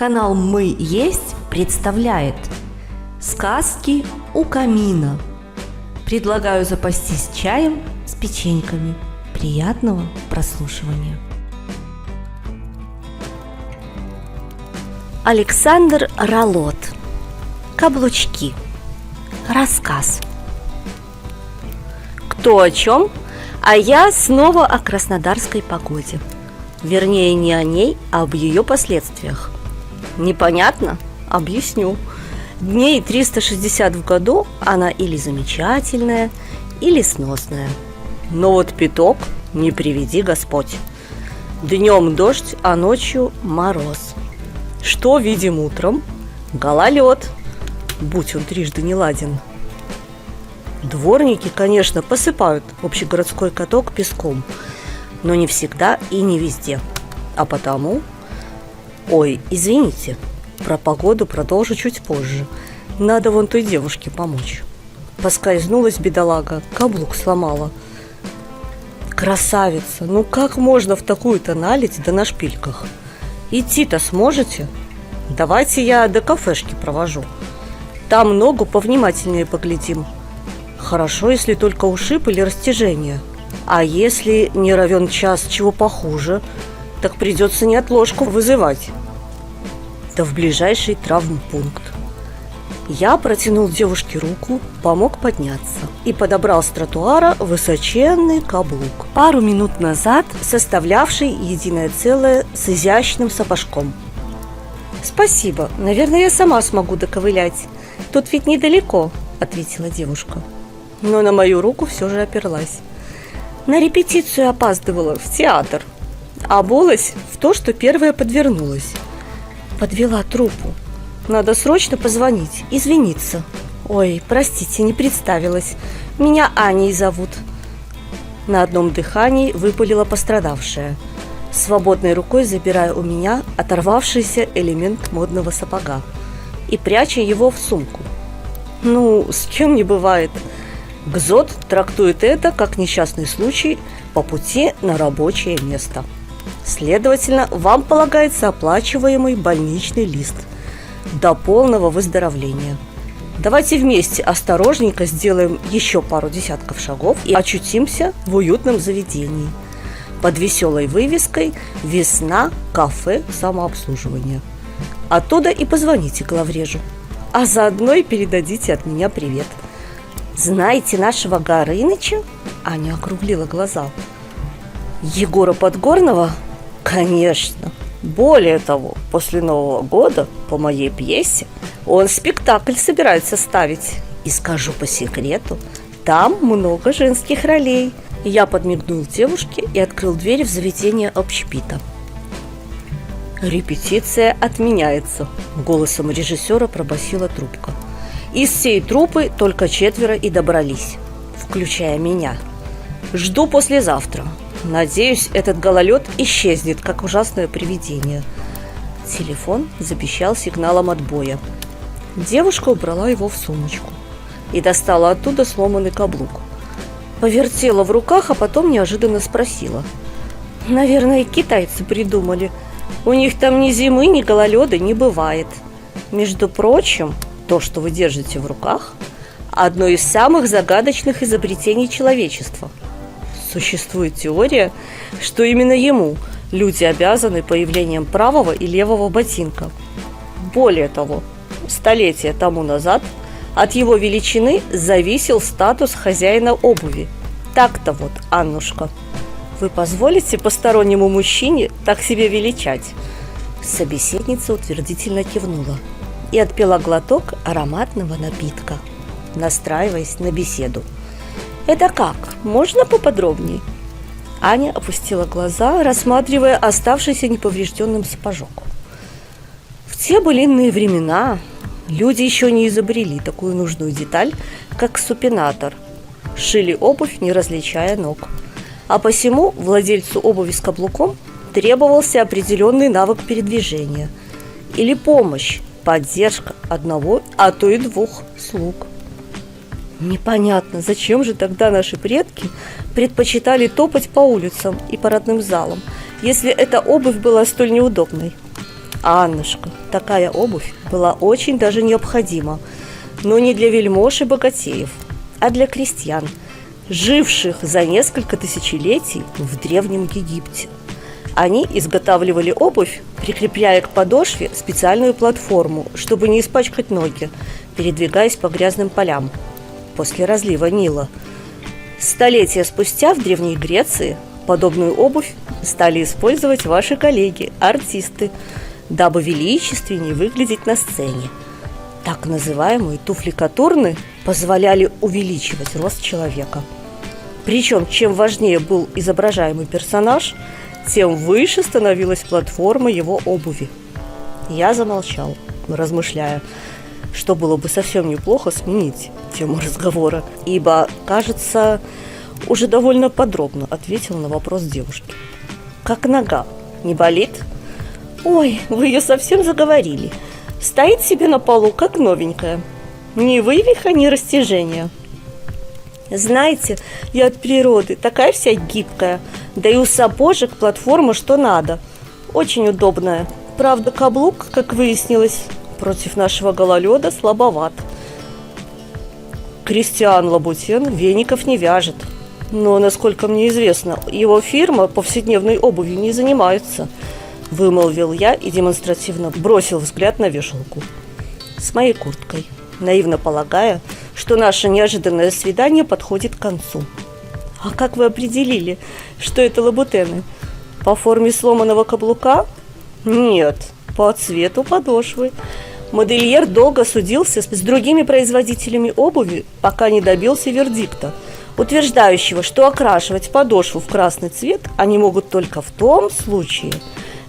Канал «Мы есть» представляет сказки у камина. Предлагаю запастись чаем с печеньками. Приятного прослушивания. Александр Ролот. Каблучки. Рассказ. Кто о чем? А я снова о краснодарской погоде. Вернее, не о ней, а об ее последствиях. Непонятно? Объясню. Дней 360 в году она или замечательная, или сносная. Но вот пяток не приведи Господь. Днем дождь, а ночью мороз. Что видим утром? Гололед, будь он трижды не ладен. Дворники, конечно, посыпают общегородской каток песком, но не всегда и не везде. А потому... Ой, извините, про погоду продолжу чуть позже. Надо вон той девушке помочь. Поскользнулась бедолага, каблук сломала. Красавица, ну как можно в такую-то наледь да на шпильках? Идти-то сможете? Давайте я до кафешки провожу. Там ногу повнимательнее поглядим. Хорошо, если только ушиб или растяжение. А если не равен час чего похуже, так придется неотложку вызывать. Да в ближайший травмпункт. Я протянул девушке руку, помог подняться и подобрал с тротуара высоченный каблук, пару минут назад составлявший единое целое с изящным сапожком. «Спасибо, наверное, я сама смогу доковылять. Тут ведь недалеко», — ответила девушка. Но на мою руку все же оперлась. На репетицию опаздывала в театр. Обулась в то, что первая подвернулась. Подвела труппу. Надо срочно позвонить, извиниться. Ой, простите, не представилась. Меня Аней зовут. На одном дыхании выпалила пострадавшая, свободной рукой забирая у меня оторвавшийся элемент модного сапога и пряча его в сумку. Ну, с кем не бывает. ГЗОТ трактует это как несчастный случай по пути на рабочее место. Следовательно, вам полагается оплачиваемый больничный лист до полного выздоровления. Давайте вместе осторожненько сделаем еще пару десятков шагов и очутимся в уютном заведении под веселой вывеской «Весна. Кафе. Самообслуживание». Оттуда и позвоните главрежу, а заодно и передадите от меня привет. «Знаете нашего Горыныча?» Аня округлила глаза. «Егора Подгорного? Конечно. Более того, после Нового года по моей пьесе он спектакль собирается ставить. И скажу по секрету, там много женских ролей». Я подмигнул девушке и открыл дверь в заведение общепита. «Репетиция отменяется», — голосом режиссера пробасила трубка. Из всей труппы только 4 и добрались, включая меня. Жду послезавтра. Надеюсь, этот гололед исчезнет, как ужасное привидение. Телефон запищал сигналом отбоя. Девушка убрала его в сумочку и достала оттуда сломанный каблук. Повертела в руках, а потом неожиданно спросила. «Наверное, китайцы придумали. У них там ни зимы, ни гололеда не бывает. Между прочим, то, что вы держите в руках, одно из самых загадочных изобретений человечества. Существует теория, что именно ему люди обязаны появлением правого и левого ботинка. Более того, столетия тому назад от его величины зависел статус хозяина обуви. Так-то вот, Аннушка, вы позволите постороннему мужчине так себя величать?» Собеседница утвердительно кивнула и отпила глоток ароматного напитка, настраиваясь на беседу. «Это как? Можно поподробнее?» Аня опустила глаза, рассматривая оставшийся неповрежденным сапожок. В те былинные времена люди еще не изобрели такую нужную деталь, как супинатор. Шили обувь, не различая ног. А посему владельцу обуви с каблуком требовался определенный навык передвижения или помощь, поддержка одного, а то и 2 слуг. Непонятно, зачем же тогда наши предки предпочитали топать по улицам и парадным залам, если эта обувь была столь неудобной. Аннушка, такая обувь была очень даже необходима, но не для вельмож и богатеев, а для крестьян, живших за несколько тысячелетий в Древнем Египте. Они изготавливали обувь, прикрепляя к подошве специальную платформу, чтобы не испачкать ноги, передвигаясь по грязным полям после разлива Нила. Столетия спустя в Древней Греции подобную обувь стали использовать ваши коллеги, артисты, дабы величественнее выглядеть на сцене. Так называемые туфли-катурны позволяли увеличивать рост человека. Причем, чем важнее был изображаемый персонаж, тем выше становилась платформа его обуви. Я замолчал, размышляя, что было бы совсем неплохо сменить тему разговора, ибо, кажется, уже довольно подробно ответил на вопрос девушки. «Как нога? Не болит?» «Ой, вы ее совсем заговорили. Стоит себе на полу, как новенькая. Ни вывиха, ни растяжения. Знаете, я от природы такая вся гибкая, да и у сапожек платформа что надо. Очень удобная. Правда, каблук, как выяснилось, против нашего гололеда слабоват. Кристиан Лабутен веников не вяжет. Но, насколько мне известно, его фирма повседневной обувью не занимается», — вымолвил я и демонстративно бросил взгляд на вешалку с моей курткой, наивно полагая, что наше неожиданное свидание подходит к концу. «А как вы определили, что это лабутены? По форме сломанного каблука?» «Нет, по цвету подошвы. Модельер долго судился с другими производителями обуви, пока не добился вердикта, утверждающего, что окрашивать подошву в красный цвет они могут только в том случае,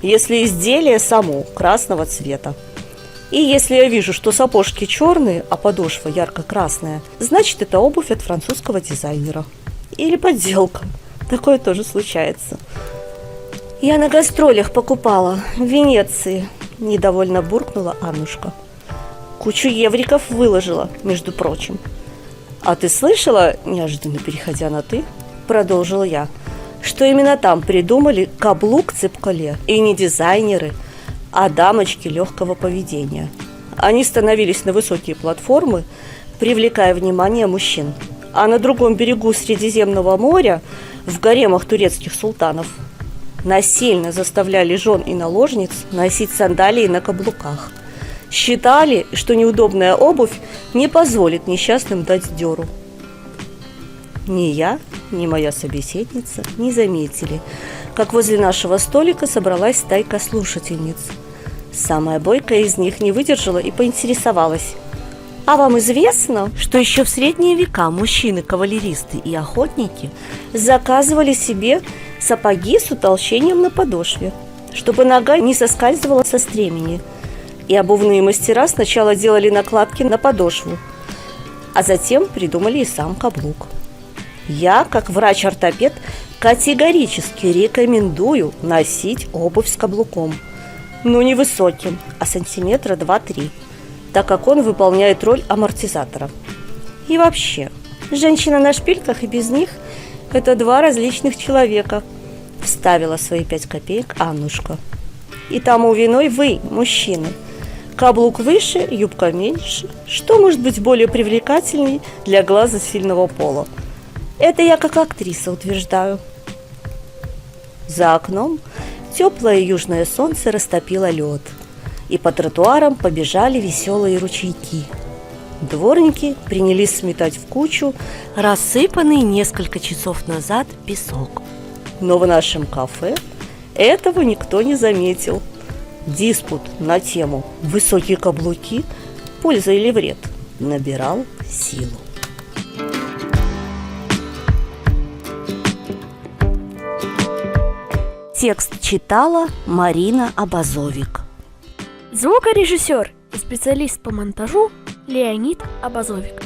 если изделие само красного цвета. И если я вижу, что сапожки черные, а подошва ярко-красная, значит, это обувь от французского дизайнера. Или подделка. Такое тоже случается. Я на гастролях покупала в Венеции», — недовольно буркнула Аннушка. «Кучу евриков выложила, между прочим». «А ты слышала, неожиданно переходя на «ты», продолжила я, что именно там придумали каблук-цепколе, и не дизайнеры, а дамочки легкого поведения. Они становились на высокие платформы, привлекая внимание мужчин. А на другом берегу Средиземного моря, в гаремах турецких султанов, насильно заставляли жен и наложниц носить сандалии на каблуках. Считали, что неудобная обувь не позволит несчастным дать дёру». Ни я, ни моя собеседница не заметили, как возле нашего столика собралась стайка слушательниц. Самая бойкая из них не выдержала и поинтересовалась: «А вам известно, что еще в средние века мужчины-кавалеристы и охотники заказывали себе сапоги с утолщением на подошве, чтобы нога не соскальзывала со стремени? И обувные мастера сначала делали накладки на подошву, а затем придумали и сам каблук. Я, как врач-ортопед, категорически рекомендую носить обувь с каблуком, но не высоким, а сантиметра 2-3, так как он выполняет роль амортизатора. И вообще, женщина на шпильках и без них – это два различных человека», – вставила свои 5 копеек Аннушка. «И тому виной вы, мужчины. Каблук выше, юбка меньше. Что может быть более привлекательней для глаза сильного пола? Это я как актриса утверждаю». За окном теплое южное солнце растопило лед, и по тротуарам побежали веселые ручейки. Дворники принялись сметать в кучу рассыпанный несколько часов назад песок. Но в нашем кафе этого никто не заметил. Диспут на тему «Высокие каблуки. Польза или вред» набирал силу. Текст читала Марина Абазовик. Звукорежиссер и специалист по монтажу Леонид Абазовик.